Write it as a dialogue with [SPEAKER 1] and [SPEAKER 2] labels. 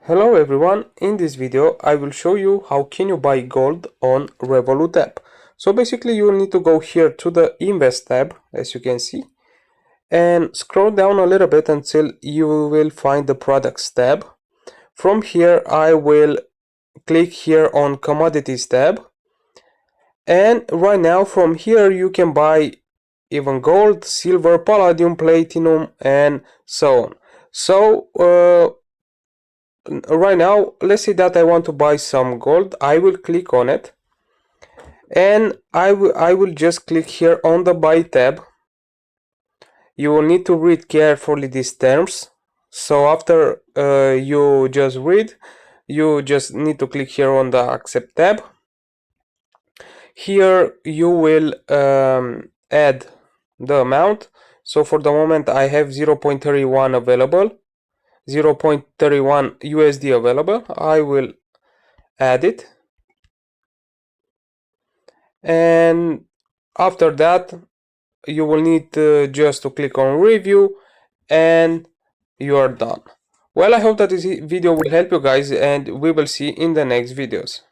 [SPEAKER 1] Hello everyone, in this video I will show you how can you buy gold on Revolut app. So basically you will need to go here to the Invest tab, as you can see, and scroll down a little bit until you will find the Products tab. From here I will click here on Commodities tab, and right now from here you can buy even gold, silver, palladium, platinum, and so on. So right now, let's say that I want to buy some gold. I will click on it, and I will just click here on the buy tab. You will need to read carefully these terms. So after you just read, you just need to click here on the accept tab. Here you will add the amount. So for the moment I have 0.31 available, 0.31 USD available. I will add it, and after that you will need just to click on review and you are done. Well, I hope that this video will help you guys, and we will see in the next videos.